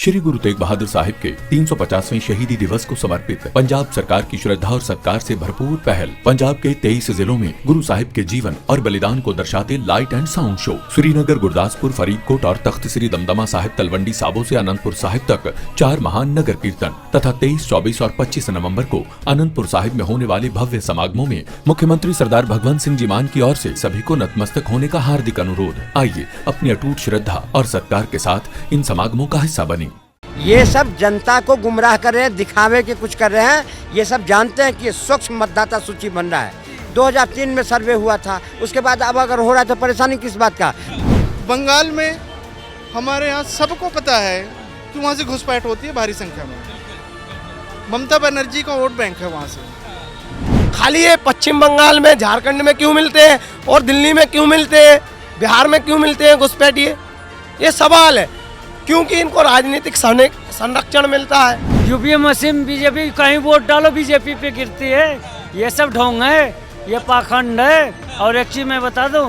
श्री गुरु तेग बहादुर साहिब के 350वें शहीदी दिवस को समर्पित पंजाब सरकार की श्रद्धा और सत्कार से भरपूर पहल। पंजाब के 23 जिलों में गुरु साहिब के जीवन और बलिदान को दर्शाते light and sound show Srinagar, Gurdaspur, Faridkot और तख्त श्री दमदमा साहिब, तलवंडी साबो से अनंतपुर साहिब तक 4 महान नगर कीर्तन तथा 23, 24 और 25 नवम्बर को अनंतपुर साहिब में होने वाले भव्य समागमों में मुख्यमंत्री सरदार भगवंत सिंह जी मान की ओर से सभी को नतमस्तक होने का हार्दिक अनुरोध। आइए अपनी अटूट श्रद्धा और सत्कार के साथ इन समागमों का हिस्सा बने। ये सब जनता को गुमराह कर रहे हैं, दिखावे के कुछ कर रहे हैं। ये सब जानते हैं कि ये स्वच्छ मतदाता सूची बन रहा है। 2003 में सर्वे हुआ था, उसके बाद अब अगर हो रहा है तो परेशानी किस बात का। बंगाल में हमारे यहाँ सबको पता है कि वहाँ से घुसपैठ होती है भारी संख्या में। ममता बनर्जी का वोट बैंक है वहाँ से। खाली ये पश्चिम बंगाल में, झारखंड में क्यों मिलते हैं और दिल्ली में क्यों मिलते हैं, बिहार में क्यों मिलते हैं घुसपैठ, ये सवाल है। क्योंकि इनको राजनीतिक संरक्षण मिलता है। यूपीए मशीन बीजेपी, कहीं वोट डालो बीजेपी पे गिरती है। ये सब ढोंग है, ये पाखंड है। और एक चीज मैं बता दूं,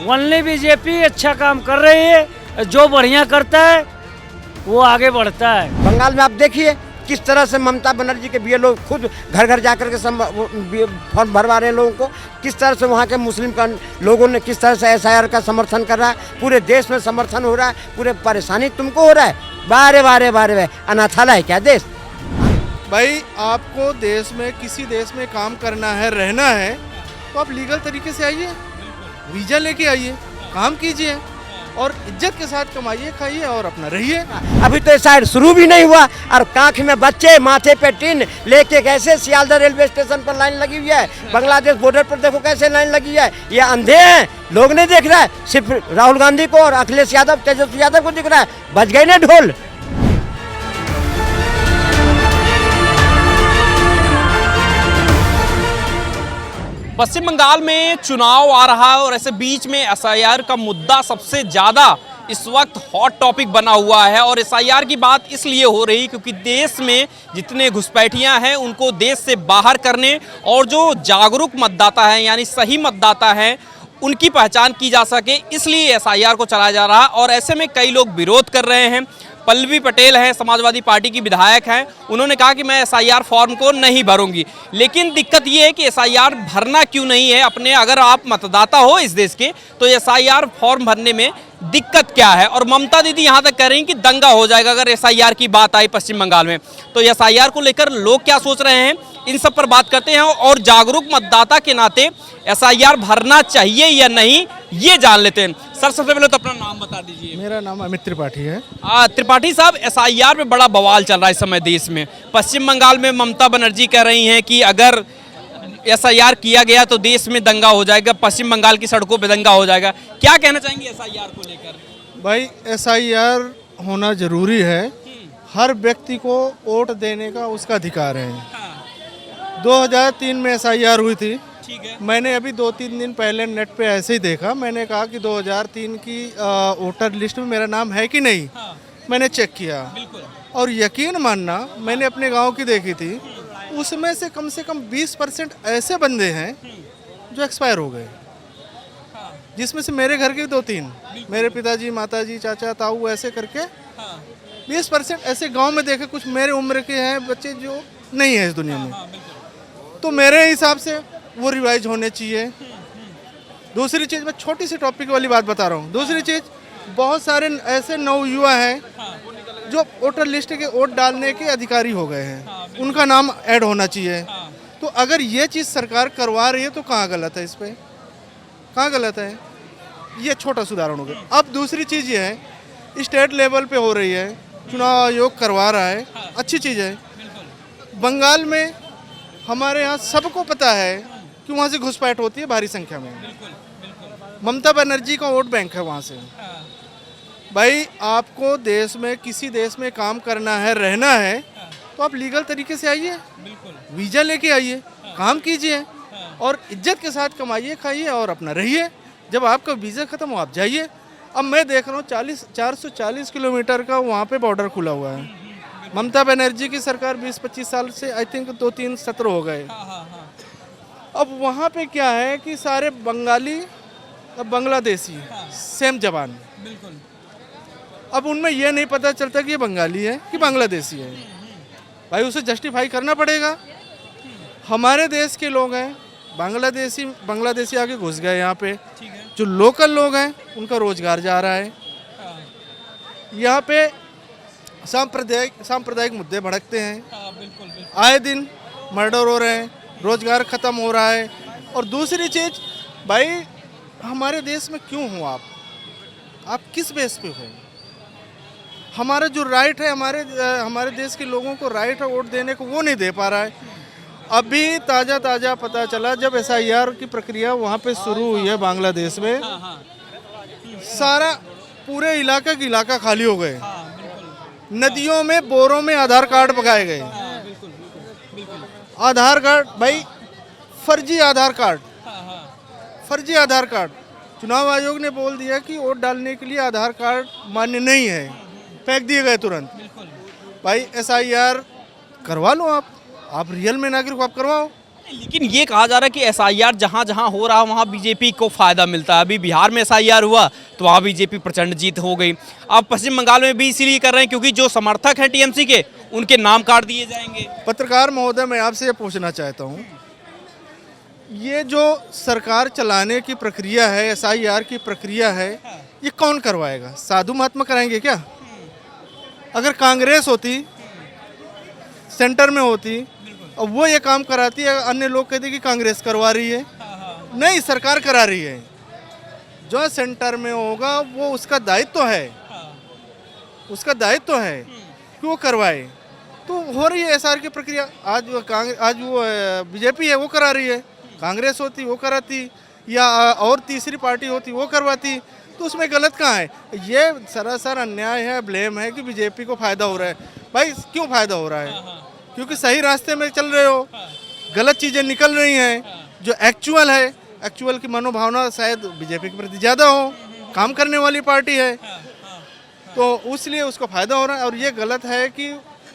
ओनली बीजेपी अच्छा काम कर रही है। जो बढ़िया करता है वो आगे बढ़ता है। बंगाल में आप देखिए किस तरह से ममता बनर्जी के बीएलओ खुद घर घर जाकर के फॉर्म भरवा रहे हैं लोगों को। किस तरह से वहाँ के मुस्लिम लोगों ने किस तरह से एसआईआर का समर्थन कर रहा है। पूरे देश में समर्थन हो रहा है। पूरे परेशानी तुमको हो रहा है। बारे बारे बारे बारे अनाथालय है क्या देश। भाई आपको देश में, किसी देश में काम करना है, रहना है, तो आप लीगल तरीके से आइए, वीजा लेके आइए, काम कीजिए और इज्जत के साथ कमाइए, खाइए और अपना रहिए। अभी तो शायद शुरू भी नहीं हुआ और कांख में बच्चे, माथे पे टिन लेके कैसे सियालदह रेलवे स्टेशन पर लाइन लगी हुई है। बांग्लादेश बॉर्डर पर देखो कैसे लाइन लगी है। ये अंधे हैं, लोग नहीं देख रहा है। सिर्फ राहुल गांधी को और अखिलेश यादव, तेजस्वी यादव को दिख रहा है। बज गए ना ढोल। पश्चिम बंगाल में चुनाव आ रहा है और ऐसे बीच में एसआईआर का मुद्दा सबसे ज़्यादा इस वक्त हॉट टॉपिक बना हुआ है। और एसआईआर की बात इसलिए हो रही क्योंकि देश में जितने घुसपैठियां हैं उनको देश से बाहर करने और जो जागरूक मतदाता हैं यानी सही मतदाता हैं उनकी पहचान की जा सके, इसलिए एसआईआर को चलाया जा रहा है। और ऐसे में कई लोग विरोध कर रहे हैं। पल्लवी पटेल हैं, समाजवादी पार्टी की विधायक हैं, उन्होंने कहा कि मैं एसआईआर फॉर्म को नहीं भरूंगी। लेकिन दिक्कत ये है कि एसआईआर भरना क्यों नहीं है अपने, अगर आप मतदाता हो इस देश के तो एसआईआर फॉर्म भरने में दिक्कत क्या है। और ममता दीदी यहाँ तक कह रही हैं कि दंगा हो जाएगा अगर एसआईआर की बात आई पश्चिम बंगाल में। तो एसआईआर को लेकर लोग क्या सोच रहे हैं, इन सब पर बात करते हैं। और जागरूक मतदाता के नाते एसआईआर भरना चाहिए या नहीं ये जान लेते हैं। सर सबसे पहले तो अपना नाम बता दीजिए। मेरा नाम अमित त्रिपाठी है। त्रिपाठी साहब, एसआईआर में बड़ा बवाल चल रहा है इस समय देश में। पश्चिम बंगाल में ममता बनर्जी कह रही हैं कि अगर एसआईआर किया गया तो देश में दंगा हो जाएगा, पश्चिम बंगाल की सड़कों पे दंगा हो जाएगा। क्या कहना चाहेंगे एसआईआर को लेकर? भाई एसआईआर होना जरूरी है। हर व्यक्ति को वोट देने का उसका अधिकार है। 2003 में एसआईआर हुई थी। ठीक है। मैंने अभी 2-3 दिन पहले नेट पे ऐसे ही देखा। मैंने कहा कि 2003 की वोटर लिस्ट में मेरा नाम है कि नहीं। मैंने चेक किया और यकीन मानना, मैंने अपने गांव की देखी थी, उसमें से कम 20% ऐसे बंदे हैं जो एक्सपायर हो गए, जिसमें से मेरे घर के 2-3, मेरे पिताजी, माताजी, चाचा, ताऊ, ऐसे करके 20% ऐसे गांव में देखे। कुछ मेरे उम्र के हैं बच्चे जो नहीं है इस दुनिया में। तो मेरे हिसाब से वो रिवाइज होने चाहिए। दूसरी चीज़, मैं छोटी सी टॉपिक वाली बात बता रहा हूँ। दूसरी चीज़, बहुत सारे ऐसे नवयुवा हैं जो वोटर लिस्ट के वोट डालने के अधिकारी हो गए हैं, उनका नाम ऐड होना चाहिए। तो अगर ये चीज़ सरकार करवा रही है तो कहाँ गलत है, इस पर कहाँ गलत है? ये छोटा सुधारण हो गया। अब दूसरी चीज़ ये है, स्टेट लेवल पे हो रही है, चुनाव आयोग करवा रहा है, अच्छी चीज़ है। बंगाल में हमारे यहाँ सबको पता है कि वहाँ से घुसपैठ होती है भारी संख्या में। ममता बनर्जी का वोट बैंक है वहाँ से। भाई आपको देश में, किसी देश में काम करना है, रहना है, तो आप लीगल तरीके से आइए, वीजा लेके आइए, काम कीजिए और इज्जत के साथ कमाइए, खाइए और अपना रहिए। जब आपका वीज़ा ख़त्म हो आप जाइए। अब मैं देख रहा हूँ 440 किलोमीटर का वहाँ पे बॉर्डर खुला हुआ है। ममता बनर्जी की सरकार 20-25 साल से आई थिंक 2-3 सत्र हो गए। अब वहाँ पे क्या है कि सारे बंगाली, बांग्लादेशी, सेम जबान। अब उनमें यह नहीं पता चलता कि ये बंगाली है कि बांग्लादेशी है। भाई उसे जस्टिफाई करना पड़ेगा। हमारे देश के लोग हैं, बांग्लादेशी आके घुस गए यहाँ पे। जो लोकल लोग हैं उनका रोजगार जा रहा है। यहाँ पे सांप्रदायिक मुद्दे भड़कते हैं। आए दिन मर्डर हो रहे हैं, रोजगार खत्म हो रहा है। और दूसरी चीज, भाई हमारे देश में क्यों हो आप किस बेस पे हो? हमारा जो राइट है, हमारे देश के लोगों को राइट है वोट देने को, वो नहीं दे पा रहा है। अभी ताज़ा पता चला जब SIR की प्रक्रिया वहाँ पे शुरू हुई है बांग्लादेश में, सारा पूरे इलाका की इलाका खाली हो गए। नदियों में, बोरों में आधार कार्ड पकाए गए। आधार कार्ड, भाई फर्जी आधार कार्ड। चुनाव आयोग ने बोल दिया कि वोट डालने के लिए आधार कार्ड मान्य नहीं है, फेंक दिए गए तुरंत। भाई SIR करवा लो, आप रियल में नागरिक हो, आप करवाओ। लेकिन ये कहा जा रहा है कि SIR जहाँ जहाँ हो रहा है वहाँ बीजेपी को फायदा मिलता है। अभी बिहार में SIR हुआ तो वहाँ बीजेपी प्रचंड जीत हो गई। अब पश्चिम बंगाल में भी इसीलिए कर रहे हैं क्योंकि जो समर्थक हैं TMC के, उनके नाम काट दिए जाएंगे। पत्रकार महोदय, मैं आपसे ये पूछना चाहता हूँ, ये जो सरकार चलाने की प्रक्रिया है, SIR की प्रक्रिया है, ये कौन करवाएगा? साधु महात्मा कराएंगे क्या? अगर कांग्रेस होती, सेंटर में होती और वो ये काम कराती है, अन्य लोग कहते कि कांग्रेस करवा रही है। नहीं, सरकार करा रही है। जो सेंटर में होगा वो उसका दायित्व है, कि वो करवाए। तो हो रही है SIR की प्रक्रिया। आज वो बीजेपी है, वो करा रही है। कांग्रेस होती वो कराती, या और तीसरी पार्टी होती वो करवाती। तो उसमें गलत कहाँ है? ये सरासर अन्याय है, ब्लेम है कि बीजेपी को फायदा हो रहा है। भाई क्यों फायदा हो रहा है? क्योंकि सही रास्ते में चल रहे हो, गलत चीज़ें निकल रही हैं। जो एक्चुअल की मनोभावना शायद बीजेपी के प्रति ज़्यादा हो, काम करने वाली पार्टी है, तो इसलिए उसको फायदा हो रहा है। और ये गलत है कि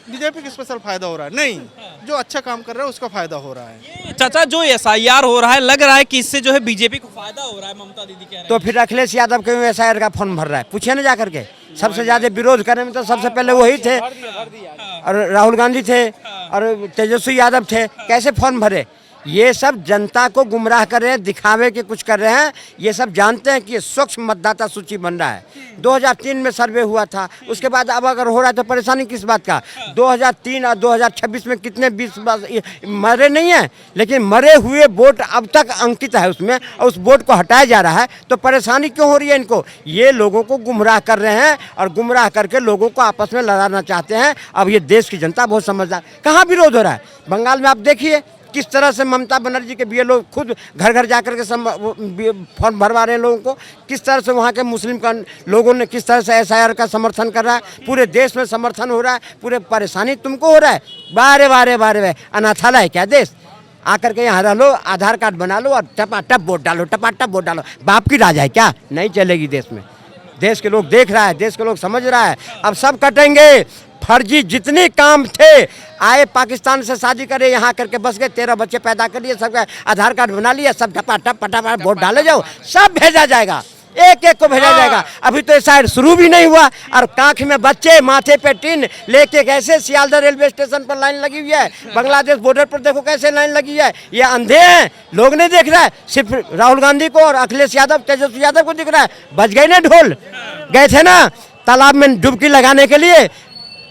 बीजेपी को स्पेशल फायदा हो रहा है। नहीं, जो अच्छा काम कर रहा है उसका फायदा हो रहा है। चाचा, जो SIR हो रहा है, लग रहा है कि इससे जो है बीजेपी को फायदा हो रहा है। ममता दीदी कह रहे हैं तो फिर अखिलेश यादव क्यों SIR का फॉर्म भर रहा है? पूछिए ना जाकर के। सबसे ज्यादा विरोध करने में तो सबसे पहले वही थे, और राहुल गांधी थे, और तेजस्वी यादव थे। कैसे फॉर्म भरे? ये सब जनता को गुमराह कर रहे हैं, दिखावे के कुछ कर रहे हैं। ये सब जानते हैं कि ये स्वच्छ मतदाता सूची बन रहा है। 2003 में सर्वे हुआ था, उसके बाद अब अगर हो रहा है तो परेशानी किस बात का? 2003 और 2026 में कितने 20 मरे नहीं हैं, लेकिन मरे हुए वोट अब तक अंकित है उसमें, और उस वोट को हटाया जा रहा है। तो परेशानी क्यों हो रही है इनको? ये लोगों को गुमराह कर रहे हैं, और गुमराह करके लोगों को आपस में लड़ाना चाहते हैं। अब ये देश की जनता बहुत समझदार। कहाँ विरोध हो रहा है? बंगाल में आप देखिए किस तरह से ममता बनर्जी के BLO खुद घर घर जाकर के फॉर्म भरवा रहे हैं लोगों को। किस तरह से वहाँ के मुस्लिम लोगों ने किस तरह से SIR का समर्थन कर रहा है। पूरे देश में समर्थन हो रहा है। पूरे परेशानी तुमको हो रहा है। बारे अनाथालय है क्या देश? आकर के यहाँ रह लो, आधार कार्ड बना लो और टपाटप वोट डालो। बाप की राज है क्या? नहीं चलेगी देश में। देश के लोग देख रहा है, देश के लोग समझ रहा है। अब सब कटेंगे। फर्जी जितने काम थे, आए पाकिस्तान से शादी करे, यहाँ करके बस गए, 13 बच्चे पैदा कर लिए, सबका आधार कार्ड बना लिया, सब टपाटप फटाफट वोट डाले जाओ, सब भेजा जाएगा, एक एक को भेजा जाएगा। अभी तो शायद शुरू भी नहीं हुआ, और कांख में बच्चे, माथे पे टिन लेके कैसे सियालदह रेलवे स्टेशन पर लाइन लगी हुई है। बांग्लादेश बॉर्डर पर देखो कैसे लाइन लगी है। ये अंधे हैं, लोग नहीं देख रहा है। सिर्फ राहुल गांधी को और अखिलेश यादव, तेजस्वी यादव को दिख रहा है। बच गए ना ढोल, गए थे ना तालाब में डुबकी लगाने के लिए,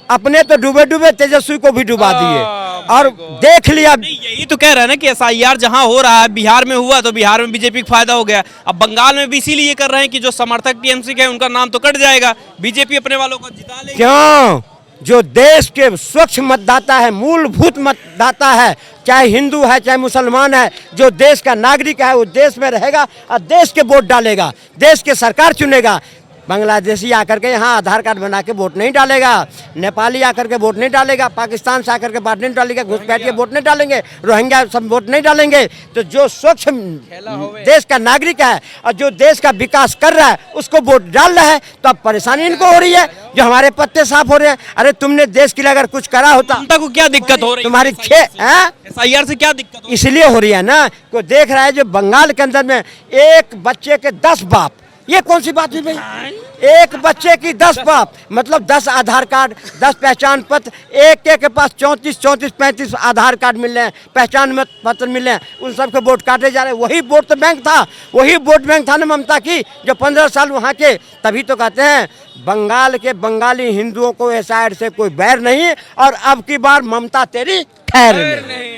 अपने तो डूबे तेजस्वी को भी डुबा दिए, और देख लिया। यही तो कह रहे हैं ना कि SIR जहां हो रहा है, बिहार में हुआ तो बिहार में बीजेपी को फायदा हो गया। अब बंगाल में भी इसीलिए कर रहे हैं कि जो समर्थक TMC के हैं उनका नाम तो कट जाएगा, बीजेपी अपने वालों को जिता लेगी। क्यों? जो देश के स्वच्छ मतदाता है, मूलभूत मतदाता है, चाहे हिंदू है चाहे मुसलमान है, जो देश का नागरिक है वो देश में रहेगा और देश के वोट डालेगा, देश के सरकार चुनेगा। बांग्लादेशी आकर के यहाँ आधार कार्ड बना के वोट नहीं डालेगा, नेपाली आकर के वोट नहीं डालेगा, पाकिस्तान से आकर के वोट नहीं डालेगा, घुसपैठिए वोट नहीं डालेंगे, रोहिंग्या सब वोट नहीं डालेंगे। तो जो स्वच्छ देश का नागरिक है और जो देश का विकास कर रहा है उसको वोट डाल रहा है, तो अब परेशानी इनको हो रही है, जो हमारे पत्ते साफ हो रहे हैं। अरे तुमने देश के लिए अगर कुछ करा होता, जनता को क्या दिक्कत हो रही है? तुम्हारी SIR से क्या दिक्कत हो? इसलिए हो रही है ना, को देख रहा है जो बंगाल के अंदर में एक बच्चे के 10 बाप ये कौन सी बात हुई भाई? एक बच्चे की 10 बाप, मतलब 10 आधार कार्ड, 10 पहचान पत्र, एक के पास 34-35 आधार कार्ड मिल रहे हैं, पहचान पत्र मिल रहे हैं, उन सबके वोट काटे जा रहे हैं। वही वोट बैंक था, वही वोट बैंक था ना ममता की, जो 15 साल वहाँ के। तभी तो कहते हैं बंगाल के बंगाली हिंदुओं को इस साइड से कोई बैर नहीं, और अब की बार ममता तेरी खैर नहीं।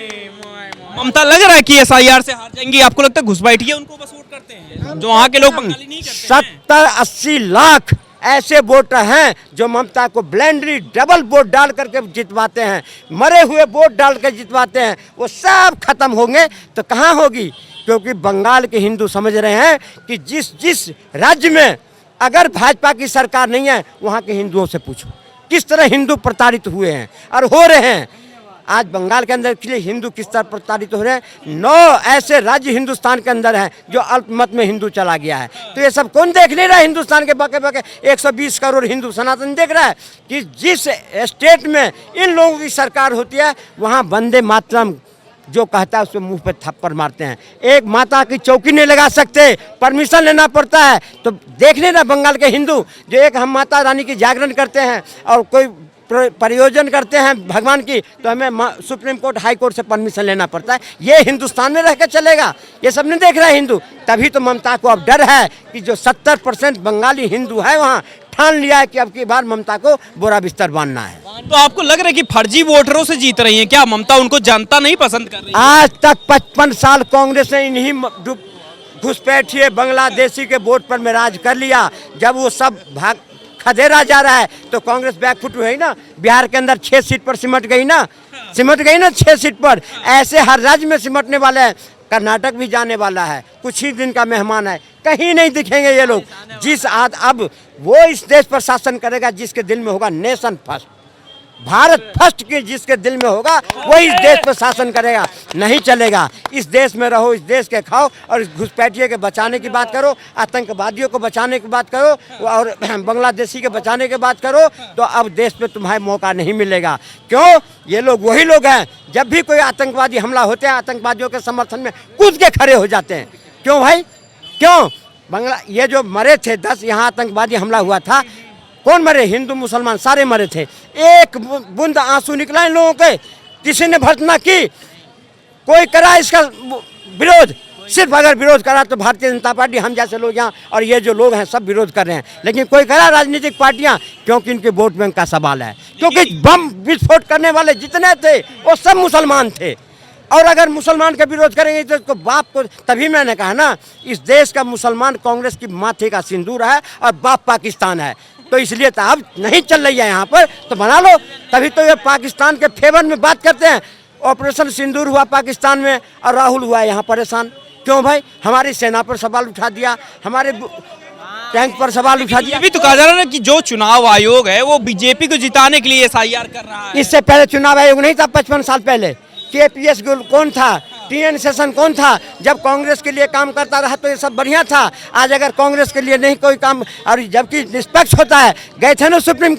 ममता लग रहा है कि एसआईआर से हार जाएंगी, आपको लगता है घुसपैठिए उनको बस वोट करते हैं, जो वहाँ के लोग बंगाली नहीं करते हैं? 70-80 लाख ऐसे वोटर हैं जो ममता को ब्लेंडरी डबल वोट डाल करके जितवाते हैं, मरे हुए वोट डाल कर जितवाते हैं। वो सब खत्म होंगे तो कहाँ होगी? क्योंकि बंगाल के हिंदू समझ रहे हैं कि जिस राज्य में अगर भाजपा की सरकार नहीं है, वहाँ के हिंदुओं से पूछो किस तरह हिंदू प्रताड़ित हुए हैं और हो रहे हैं। आज बंगाल के अंदर के लिए हिंदू किस तरह प्रताड़ित हो रहे हैं। 9 ऐसे राज्य हिंदुस्तान के अंदर हैं जो अल्पमत में हिंदू चला गया है। तो ये सब कौन देख नहीं रहा है? हिंदुस्तान के बाकी 120 करोड़ हिंदू सनातन देख रहा है कि जिस स्टेट में इन लोगों की सरकार होती है, वहाँ वंदे मातरम जो कहता है उसके मुंह पे थप्पड़ मारते हैं। एक माता की चौकी नहीं लगा सकते, परमिशन लेना पड़ता है। तो देख लेना बंगाल के हिंदू जो एक हम माता रानी की जागरण करते हैं और कोई प्रयोजन करते हैं भगवान की, तो हमें सुप्रीम कोर्ट हाई कोर्ट से परमिशन लेना पड़ता है। ये हिंदुस्तान में रह कर चलेगा? ये सब नहीं देख रहा है हिंदू। तभी तो ममता को अब डर है कि जो 70% बंगाली हिंदू है वहाँ ठान लिया है कि अब की बार ममता को बोरा बिस्तर बांधना है। तो आपको लग रहा है कि फर्जी वोटरों से जीत रही है क्या ममता? उनको जनता नहीं पसंद कर रही है? आज तक 55 साल कांग्रेस ने इन्हीं घुसपैठिए बांग्लादेशी के वोट पर में राज कर लिया। जब वो सब भाग खदेरा जा रहा है तो कांग्रेस बैकफुट हुई ना। बिहार के अंदर 6 सीट पर सिमट गई ना 6 सीट पर। ऐसे हर राज्य में सिमटने वाले हैं। कर्नाटक भी जाने वाला है, कुछ ही दिन का मेहमान है। कहीं नहीं दिखेंगे ये लोग। अब वो इस देश पर शासन करेगा जिसके दिल में होगा नेशन फर्स्ट, भारत फर्स्ट के जिसके दिल में होगा वो इस देश पर शासन करेगा। नहीं चलेगा। इस देश में रहो, इस देश के खाओ और इस घुसपैठिए के बचाने की बात करो, आतंकवादियों को बचाने की बात करो और बांग्लादेशी के बचाने की बात करो, तो अब देश में तुम्हारे मौका नहीं मिलेगा। क्यों? ये लोग वही लोग हैं जब भी कोई आतंकवादी हमला होते हैं आतंकवादियों के समर्थन में कूद के खड़े हो जाते हैं। क्यों भाई? क्यों? ये जो मरे थे 10 यहाँ आतंकवादी हमला हुआ था, कौन मरे? हिंदू मुसलमान सारे मरे थे। एक बूंद आंसू निकला इन लोगों के? किसी ने भर्त्सना की? कोई करा इसका विरोध? सिर्फ अगर विरोध करा तो भारतीय जनता पार्टी, हम जैसे लोग यहाँ और ये जो लोग हैं सब विरोध कर रहे हैं। लेकिन कोई करा राजनीतिक पार्टियां? क्योंकि इनके वोट बैंक का सवाल है। क्योंकि बम विस्फोट करने वाले जितने थे वो सब मुसलमान थे। और अगर मुसलमान का विरोध करेंगे तो इसको बाप को, तभी मैंने कहा ना इस देश का मुसलमान कांग्रेस की माथे का सिंदूर है और बाप पाकिस्तान है। तो इसलिए तो अब नहीं चल रही है यहाँ पर, तो बना लो। तभी तो ये पाकिस्तान के फेवर में बात करते हैं। ऑपरेशन सिंदूर हुआ पाकिस्तान में और राहुल हुआ यहाँ परेशान। क्यों भाई? हमारी सेना पर सवाल उठा दिया, हमारे टैंक पर सवाल उठा दिया। अभी तो कहा जा रहा है ना कि जो चुनाव आयोग है वो बीजेपी को जिताने के लिए एसआईआर कर रहा है। इससे पहले चुनाव आयोग नहीं था। 55 साल पहले KPS कौन था? TN सेशन कौन था? जब कांग्रेस के लिए काम करता रहा तो ये सब बढ़िया था। आज अगर कांग्रेस के लिए नहीं कोई काम, और जबकि निष्पक्ष होता है, गए थे ना सुप्रीम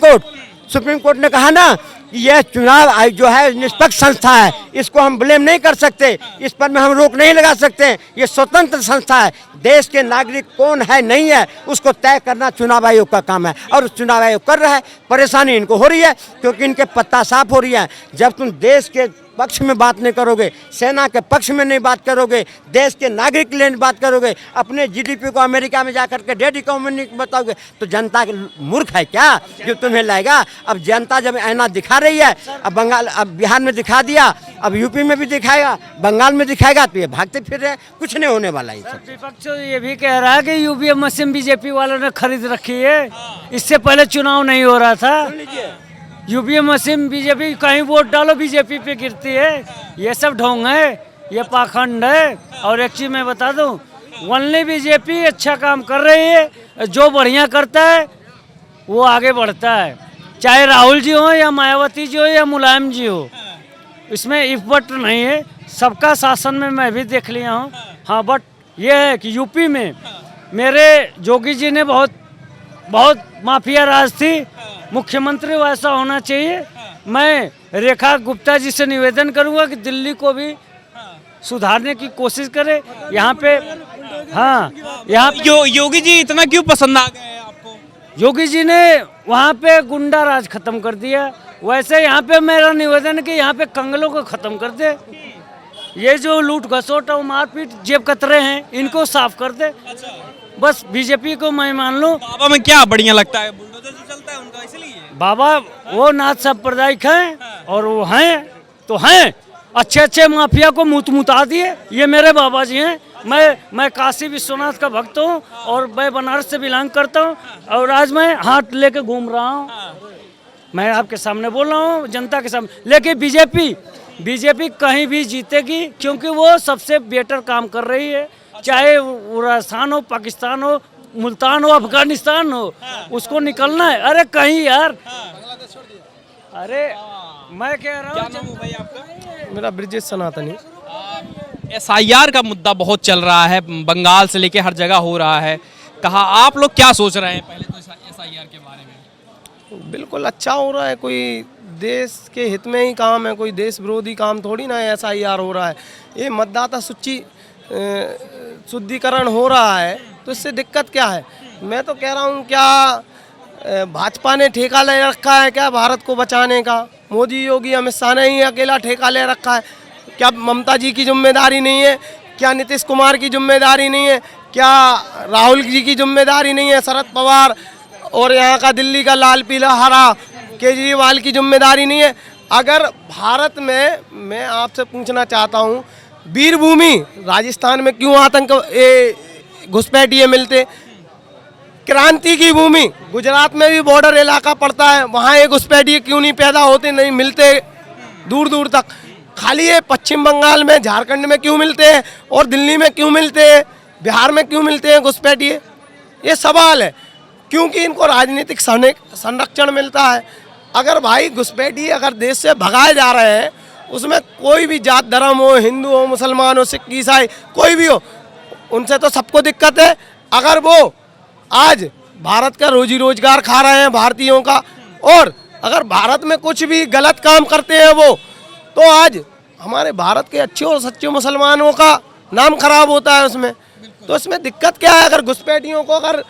कोर्ट ने कहा ना यह चुनाव आयोग जो है निष्पक्ष संस्था है, इसको हम ब्लेम नहीं कर सकते, इस पर में हम रोक नहीं लगा सकते। ये स्वतंत्र संस्था है। देश के नागरिक कौन है नहीं है उसको तय करना चुनाव आयोग का काम है, और चुनाव आयोग कर रहा है। परेशानी इनको हो रही है क्योंकि इनके पत्ता साफ हो रही है। जब तुम देश के पक्ष में बात नहीं करोगे, सेना के पक्ष में नहीं बात करोगे, देश के नागरिक के लिए बात करोगे, अपने GDP को अमेरिका में जाकर के डेट इकोनॉमी बताओगे, तो जनता के मूर्ख है क्या जो तुम्हें लाएगा? अब जनता जब ऐना दिखा रही है, अब बिहार में दिखा दिया, अब यूपी में भी दिखाएगा, बंगाल में दिखाएगा, तो ये भागते फिर रहे, कुछ नहीं होने वाला है। विपक्ष ये भी कह रहा है कि यूपीए मशीन बीजेपी वालों ने खरीद रखी है। इससे पहले चुनाव नहीं हो रहा था। यूपीए मशीन बीजेपी, कहीं वोट डालो बीजेपी पे गिरती है। ये सब ढोंग है, ये पाखंड है। और एक चीज मैं बता दूं, ओनली बीजेपी अच्छा काम कर रही है। जो बढ़िया करता है वो आगे बढ़ता है, चाहे राहुल जी हो या मायावती जी हो या मुलायम जी हो। इसमें इफ बट नहीं है। सबका शासन में मैं भी देख लिया हूँ। हाँ, बट ये है कि यूपी में मेरे जोगी जी ने बहुत माफिया राज थी। मुख्यमंत्री वैसा होना चाहिए। मैं रेखा गुप्ता जी से निवेदन करूंगा कि दिल्ली को भी सुधारने की कोशिश करे। यहाँ पे हाँ, यहाँ योगी जी इतना क्यों पसंद आ गए हैं आपको? योगी जी ने वहाँ पे गुंडा राज खत्म कर दिया। वैसे यहाँ पे मेरा निवेदन है कि यहाँ पे कंगलों को खत्म कर दे। ये जो लूट घसोट और मारपीट जेब कतरे हैं, इनको साफ कर दे। बस बीजेपी को मैं मान लूँ। बाबा में क्या बढ़िया लगता है? बुलडोजर जो चलता है उनका, इसलिए बाबा वो नाथ सांप्रदायिक हैं और वो हैं तो हैं, अच्छे अच्छे माफिया को मुता दिए। ये मेरे बाबा जी हैं। मैं काशी विश्वनाथ का भक्त हूँ और मैं बनारस से बिलोंग करता हूँ और आज मैं हाथ लेके घूम रहा हूँ। मैं आपके सामने बोल रहा हूँ, जनता के सामने। लेकिन बीजेपी कहीं भी जीतेगी, क्योंकि वो सबसे बेटर काम कर रही है। चाहे वो राजस्थान हो, पाकिस्तान हो, मुल्तान हो, अफगानिस्तान हो, उसको निकलना है। अरे कहीं यार, अरे मैं कह रहा क्या हूँ। नाम है भाई आपका? मेरा ब्रिजेश सनातनी। SIR का मुद्दा बहुत चल रहा है, बंगाल से लेके हर जगह हो रहा है। कहा आप लोग क्या सोच रहे हैं पहले तो SIR के बारे में? बिल्कुल अच्छा हो रहा है, कोई देश के हित में ही काम है, कोई देश विरोधी काम थोड़ी ना SIR हो रहा है। ये मतदाता सूची शुद्धिकरण हो रहा है, तो इससे दिक्कत क्या है? मैं तो कह रहा हूँ, क्या भाजपा ने ठेका ले रखा है क्या भारत को बचाने का? मोदी योगी अमित शाह ने ही अकेला ठेका ले रखा है क्या? ममता जी की जिम्मेदारी नहीं है क्या? नीतीश कुमार की जिम्मेदारी नहीं है क्या? राहुल जी की जिम्मेदारी नहीं है? शरद पवार और यहाँ का दिल्ली का लाल पीला हरा केजरीवाल की जिम्मेदारी नहीं है? अगर भारत में, मैं आपसे पूछना चाहता हूँ, वीरभूमि राजस्थान में क्यों आतंक घुसपैठिए मिलते? क्रांति की भूमि गुजरात में भी बॉर्डर इलाका पड़ता है, वहाँ ये घुसपैठिए क्यों नहीं पैदा होते, नहीं मिलते दूर दूर तक? खाली ये पश्चिम बंगाल में, झारखंड में क्यों मिलते हैं और दिल्ली में क्यों मिलते हैं, बिहार में क्यों मिलते हैं घुसपैठिए? ये सवाल है, क्योंकि इनको राजनीतिक संरक्षण मिलता है। अगर भाई घुसपैठिए अगर देश से भगाए जा रहे हैं, उसमें कोई भी जात धर्म हो, हिंदू हो, मुसलमान हो, सिख ईसाई कोई भी हो, उनसे तो सबको दिक्कत है। अगर वो आज भारत का रोजी रोजगार खा रहे हैं भारतीयों का, और अगर भारत में कुछ भी गलत काम करते हैं वो, तो आज हमारे भारत के अच्छे और सच्चे मुसलमानों का नाम खराब होता है उसमें। तो इसमें दिक्कत क्या है? अगर घुसपैठियों को, अगर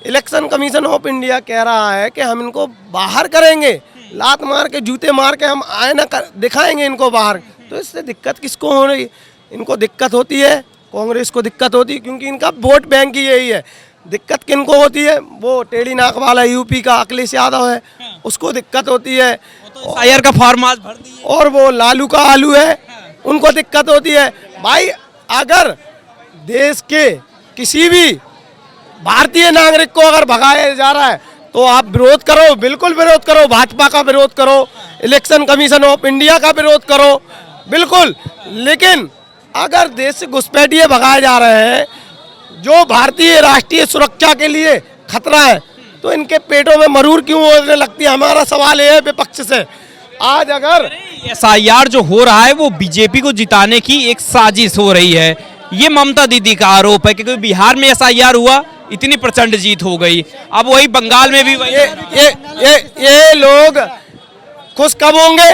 इलेक्शन कमीशन ऑफ इंडिया कह रहा है कि हम इनको बाहर करेंगे, लात मार के जूते मार के हम आईना दिखाएंगे इनको बाहर, तो इससे दिक्कत किसको हो रही? इनको दिक्कत होती है, कांग्रेस को दिक्कत होती है, क्योंकि इनका वोट बैंक ही यही है। दिक्कत किनको होती है? वो टेढ़ी नाक वाला यूपी का अखिलेश यादव है, उसको दिक्कत होती है। SIR का फॉर्म आज भर दिए। और वो लालू का आलू है, उनको दिक्कत होती है। भाई अगर देश के किसी भी भारतीय नागरिक को अगर भगाया जा रहा है, तो आप विरोध करो, बिल्कुल विरोध करो, भाजपा का विरोध करो, इलेक्शन कमीशन ऑफ इंडिया का विरोध करो, बिल्कुल। लेकिन अगर देश से घुसपैठिए भगाए जा रहे हैं, जो भारतीय राष्ट्रीय सुरक्षा के लिए खतरा है, तो इनके पेटों में मरूर क्यों होने लगती है? हमारा सवाल ये है विपक्ष से। आज अगर SIR जो हो रहा है वो बीजेपी को जिताने की एक साजिश हो रही है, ये ममता दीदी का आरोप है, क्योंकि बिहार में SIR हुआ, इतनी प्रचंड जीत हो गई, अब वही बंगाल में भी वही। ये लोग खुश कब होंगे?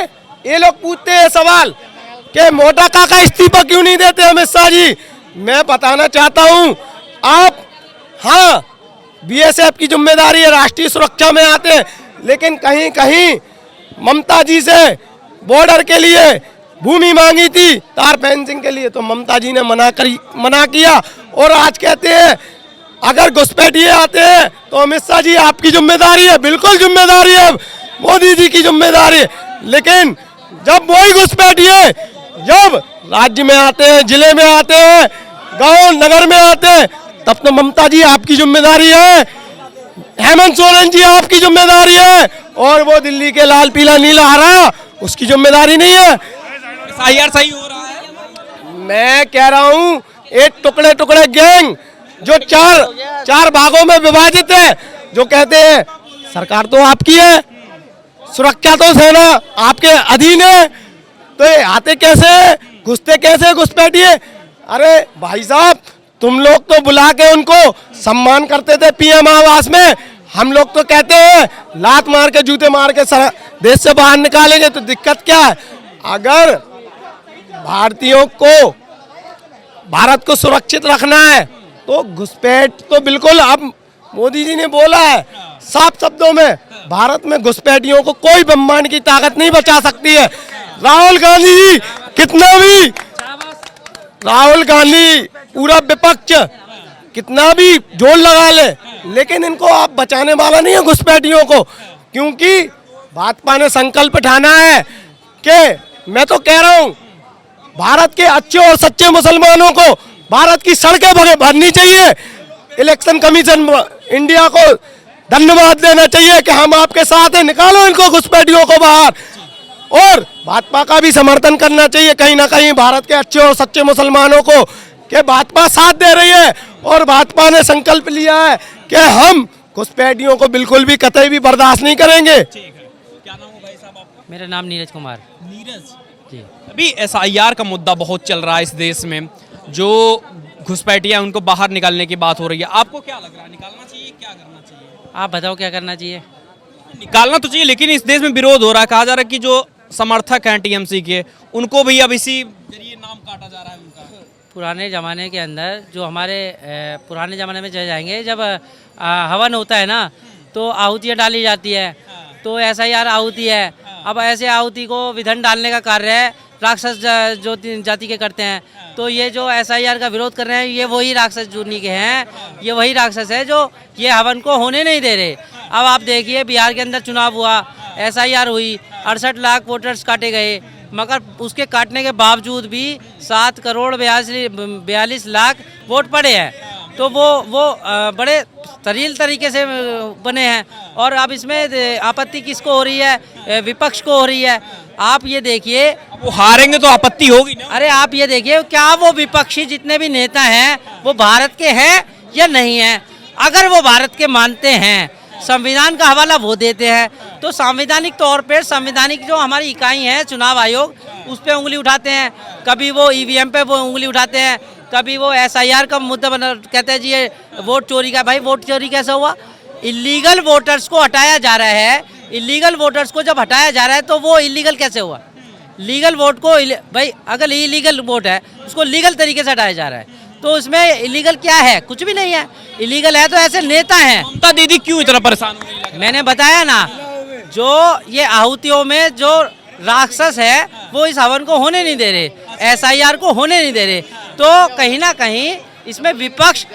ये लोग पूछते हैं सवाल कि मोटा काका इस्तीफा क्यों नहीं देते अमित शाह जी? मैं बताना चाहता हूं, आप, हाँ BSF की जिम्मेदारी है, राष्ट्रीय सुरक्षा में आते हैं, लेकिन कहीं कहीं ममता जी से बॉर्डर के लिए भूमि मांगी थी, तार फेंसिंग के लिए, तो ममता जी ने मना किया, और आज कहते हैं अगर घुसपैठिए आते हैं तो अमित शाह जी आपकी जिम्मेदारी है। बिल्कुल जिम्मेदारी है, मोदी जी की जिम्मेदारी है। लेकिन जब वही घुसपैठिए जब राज्य में आते हैं, जिले में आते हैं, गांव नगर में आते हैं, तब तो ममता जी आपकी जिम्मेदारी है, हेमंत सोरेन जी आपकी जिम्मेदारी है, और वो दिल्ली के लाल पीला नीला हरा उसकी जिम्मेदारी नहीं है। SIR सही हो रहा है? मैं कह रहा हूँ, एक टुकड़े टुकड़े गैंग जो चार भागों में विभाजित है, जो कहते हैं सरकार तो आपकी है, सुरक्षा तो सेना आपके अधीन है, तो ये आते कैसे, घुसते कैसे घुसपैठिए? अरे भाई साहब, तुम लोग तो बुला के उनको सम्मान करते थे PM आवास में, हम लोग तो कहते हैं लात मार के जूते मार के देश से बाहर निकालेंगे। तो दिक्कत क्या है? अगर भारतीयों को, भारत को सुरक्षित रखना है, तो घुसपैठ तो बिल्कुल, अब मोदी जी ने बोला है साफ शब्दों में, भारत में घुसपैठियों को कोई ब्रह्मांड की ताकत नहीं बचा सकती है। राहुल गांधी जी कितना भी, राहुल गांधी पूरा विपक्ष कितना भी जोर लगा ले, लेकिन इनको आप बचाने वाला नहीं है घुसपैठियों को, क्योंकि भाजपा ने संकल्प ठाना है कि मैं तो कह रहा हूँ भारत के अच्छे और सच्चे मुसलमानों को भारत की सड़कें भरनी चाहिए। इलेक्शन कमीशन इंडिया को धन्यवाद देना चाहिए कि हम आपके साथ हैं, निकालो इनको घुसपैठियों को बाहर। और भाजपा का भी समर्थन करना चाहिए कहीं ना कहीं भारत के अच्छे और सच्चे मुसलमानों को, कि भाजपा साथ दे रही है और भाजपा ने संकल्प लिया है कि हम घुसपैठियों को बिल्कुल भी कतई भी बर्दाश्त नहीं करेंगे। क्या नाम है भाई साहब आपका? मेरा नाम नीरज कुमार नीरज जी। अभी SIR का मुद्दा बहुत चल रहा है इस देश में, जो घुसपैठिया उनको बाहर निकालने की बात हो रही है, आपको क्या लग रहा है, निकालना चाहिए, क्या करना चाहिए? आप बताओ क्या करना चाहिए? निकालना तो चाहिए, लेकिन इस देश में विरोध हो रहा है, कहा जा रहा है कि जो समर्थक हैं TMC के, उनको भी अब इसी जरिए नाम काटा जा रहा है उनका। पुराने ज़माने के अंदर जो हमारे पुराने ज़माने में चले जाएंगे, जब हवन होता है ना तो आहुतियाँ डाली जाती है, तो SIR आहुति है। अब ऐसे आहुति को विधन डालने का कार्य है राक्षस जो जाति के करते हैं, तो ये जो SIR का विरोध कर रहे हैं ये वही राक्षस जुनी के हैं, ये वही राक्षस है जो ये हवन को होने नहीं दे रहे। अब आप देखिए बिहार के अंदर चुनाव हुआ, SIR हुई, 68 लाख वोटर्स काटे गए, मगर उसके काटने के बावजूद भी 7 करोड़ 42 लाख वोट पड़े हैं, तो वो बड़े सरील तरीके से बने हैं। और अब इसमें आपत्ति किसको हो रही है? विपक्ष को हो रही है। आप ये देखिए, वो हारेंगे तो आपत्ति होगी ना। अरे आप ये देखिए, क्या वो विपक्षी जितने भी नेता हैं वो भारत के हैं या नहीं हैं? अगर वो भारत के मानते हैं, संविधान का हवाला वो देते हैं, तो संवैधानिक तौर पे संवैधानिक जो हमारी इकाई है चुनाव आयोग, उस पे उंगली उठाते हैं, कभी वो EVM पे वो उंगली उठाते हैं, कभी वो SIR का मुद्दा बना, कहते हैं जी ये वोट चोरी का। भाई वोट चोरी कैसे हुआ? इलीगल वोटर्स को हटाया जा रहा है, इलीगल वोटर्स को जब हटाया जा रहा है तो वो इलीगल कैसे हुआ? लीगल वोट को भाई अगर इलीगल वोट है उसको लीगल तरीके से हटाया जा रहा है, तो उसमें इलीगल क्या है? कुछ भी नहीं है। इलीगल है तो ऐसे नेता हैं। ममता दीदी क्यों इतना परेशान हो रही है? मैंने बताया ना, जो ये आहुतियों में जो राक्षस है वो इस हवन को होने नहीं दे रहे, SIR को होने नहीं दे रहे, तो कहीं ना कहीं इसमें विपक्ष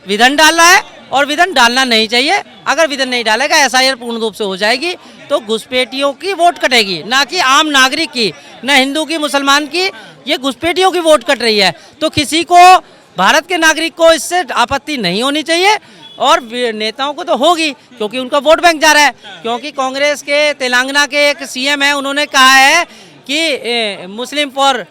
विधन डाल रहा है और विधन डालना नहीं चाहिए। अगर विधन नहीं डालेगा, SIR पूर्ण रूप से हो जाएगी, तो घुसपैठियों की वोट कटेगी, ना कि आम नागरिक की, न हिंदू की, मुसलमान की, ये घुसपैठियों की वोट कट रही है। तो किसी को, भारत के नागरिक को इससे आपत्ति नहीं होनी चाहिए, और नेताओं को तो होगी क्योंकि उनका वोट बैंक जा रहा है। क्योंकि कांग्रेस के तेलंगाना के एक CM है, उन्होंने कहा है कि Muslim for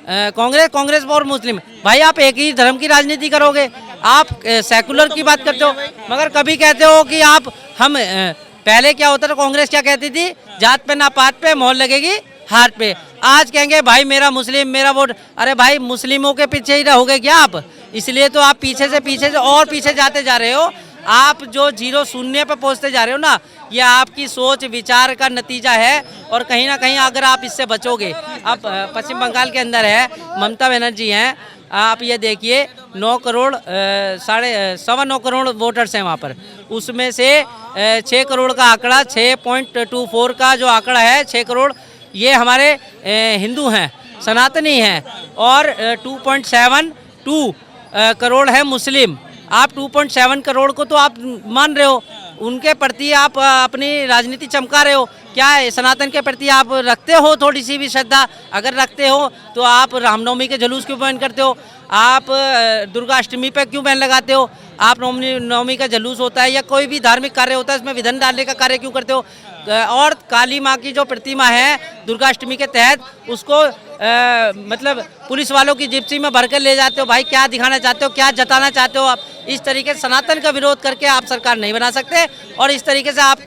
Congress, Congress for Muslim. भाई आप एक ही धर्म की राजनीति करोगे, आप सेकुलर की बात करते हो, मगर कभी कहते हो कि आप हम पहले क्या होता था, कांग्रेस क्या कहती थी, जात पे ना पात पे मोहर लगेगी हाथ पे। आज कहेंगे भाई मेरा मुस्लिम, मेरा वोट। अरे भाई मुस्लिमों के पीछे ही रहोगे क्या आप? इसलिए तो आप पीछे से और पीछे जाते जा रहे हो। आप जो 0 शून्य पे पहुंचते जा रहे हो ना, ये आपकी सोच विचार का नतीजा है, और कहीं ना कहीं अगर आप इससे बचोगे। अब पश्चिम बंगाल के अंदर है, ममता बनर्जी हैं, आप ये देखिए 9 करोड़ 9.25 करोड़ वोटर्स हैं वहाँ पर, उसमें से 6 करोड़ का आंकड़ा, 6.24 का जो आंकड़ा है, 6 करोड़ ये हमारे हिंदू हैं, सनातनी हैं, और 2.72 करोड़ है मुस्लिम। आप 2.7 करोड़ को तो आप मान रहे हो, उनके प्रति आप अपनी राजनीति चमका रहे हो। क्या सनातन के प्रति आप रखते हो थोड़ी सी भी श्रद्धा? अगर रखते हो तो आप रामनवमी के जुलूस क्यों बैन करते हो? आप दुर्गाष्टमी पे क्यों बैन लगाते हो? आप नवमी का जुलूस होता है या कोई भी धार्मिक कार्य होता है, इसमें विधन डालने का कार्य क्यों करते हो? और काली माँ की जो प्रतिमा है दुर्गाष्टमी के तहत, उसको मतलब पुलिस वालों की जिप्सी में भरकर ले जाते हो। भाई क्या दिखाना चाहते हो, क्या जताना चाहते हो आप? इस तरीके से सनातन का विरोध करके आप सरकार नहीं बना सकते, और इस तरीके से आप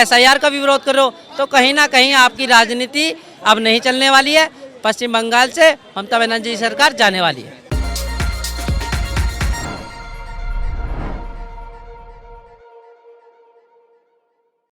SIR का भी विरोध करो, तो कहीं ना कहीं आपकी राजनीति अब नहीं चलने वाली है। पश्चिम बंगाल से ममता बनर्जी सरकार जाने वाली है।